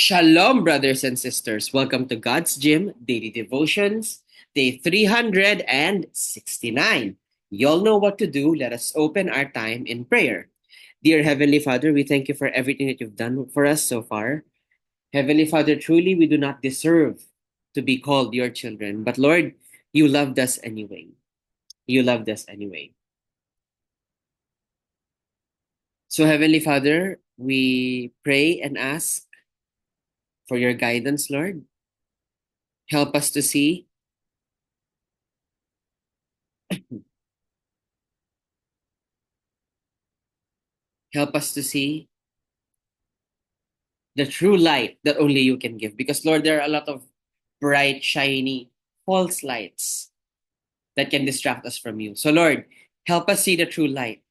Shalom, brothers and sisters. Welcome to God's Gym Daily Devotions, day 369. Y'all know what to do. Let us open our time in prayer. Dear Heavenly Father, we thank you for everything that you've done for us so far. Heavenly Father, truly we do not deserve to be called your children, but Lord, you loved us anyway. You loved us anyway. So, Heavenly Father, we pray and ask for your guidance, Lord. Help us to see. Help us to see the true light that only you can give. Because, Lord, there are a lot of bright, shiny, false lights that can distract us from you. So, Lord, help us see the true light.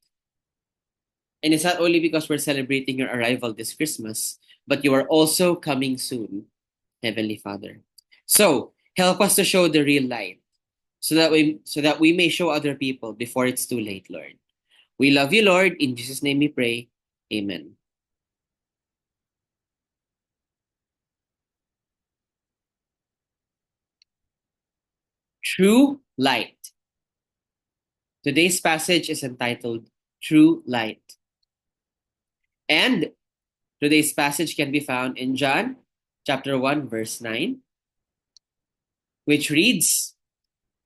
And it's not only because we're celebrating your arrival this Christmas, but you are also coming soon, Heavenly Father. So, help us to show the real light so that we may show other people before it's too late, Lord. We love you, Lord. In Jesus' name we pray. Amen. True light. Today's passage is entitled True Light. And today's passage can be found in John chapter 1, verse 9, which reads,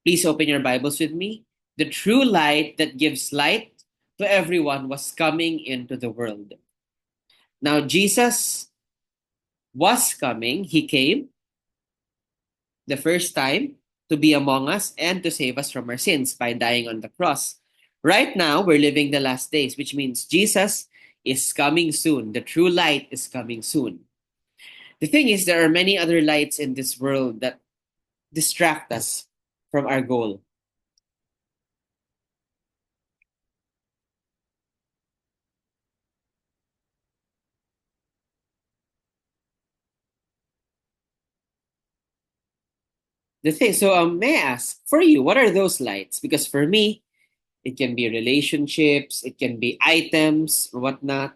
please open your Bibles with me. The true light that gives light to everyone was coming into the world. Now, Jesus was coming. He came the first time to be among us and to save us from our sins by dying on the cross. Right now, we're living the last days, which means Jesus is coming soon. The true light is coming soon. The thing is, there are many other lights in this world that distract us from our goal. May I ask, for you, what are those lights? Because for me, it can be relationships, it can be items, or whatnot.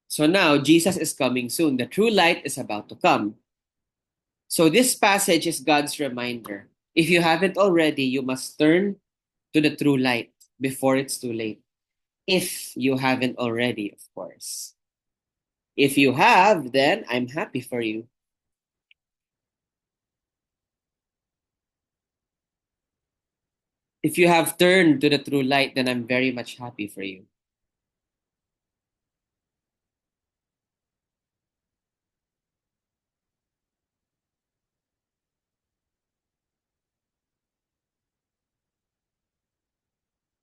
So now, Jesus is coming soon. The true light is about to come. So this passage is God's reminder. If you haven't already, you must turn to the true light before it's too late. If you haven't already, of course. If you have, then I'm happy for you. If you have turned to the true light, then I'm very much happy for you.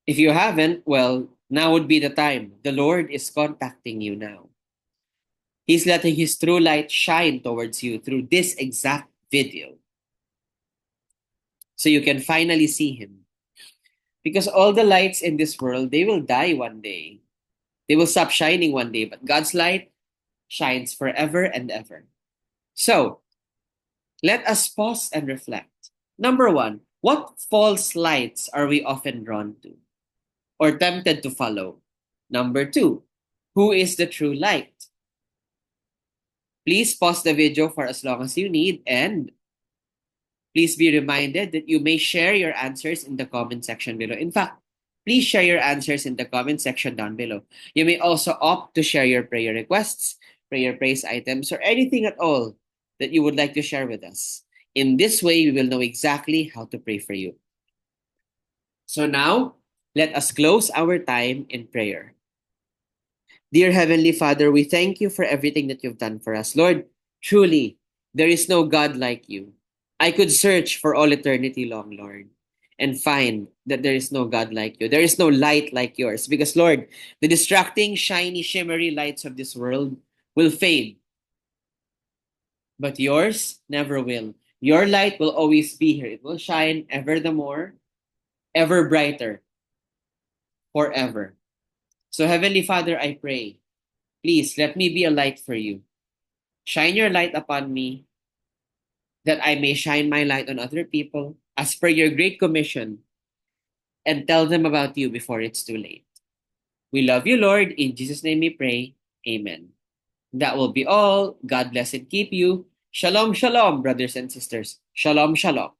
If you haven't, well, now would be the time. The Lord is contacting you now. He's letting His true light shine towards you through this exact video. So you can finally see Him. Because all the lights in this world, they will die one day. They will stop shining one day, but God's light shines forever and ever. So, let us pause and reflect. Number one, what false lights are we often drawn to or tempted to follow? Number two, who is the true light? Please pause the video for as long as you need, and please be reminded that you may share your answers in the comment section below. In fact, please share your answers in the comment section down below. You may also opt to share your prayer requests, prayer praise items, or anything at all that you would like to share with us. In this way, we will know exactly how to pray for you. So now, let us close our time in prayer. Dear Heavenly Father, we thank you for everything that you've done for us. Lord, truly, there is no God like you. I could search for all eternity long, Lord, and find that there is no God like you. There is no light like yours. Because, Lord, the distracting, shiny, shimmery lights of this world will fade, but yours never will. Your light will always be here. It will shine ever the more, ever brighter, forever. So, Heavenly Father, I pray, please let me be a light for you. Shine your light upon me that I may shine my light on other people as per your great commission and tell them about you before it's too late. We love you, Lord. In Jesus' name we pray. Amen. That will be all. God bless and keep you. Shalom, shalom, brothers and sisters. Shalom, shalom.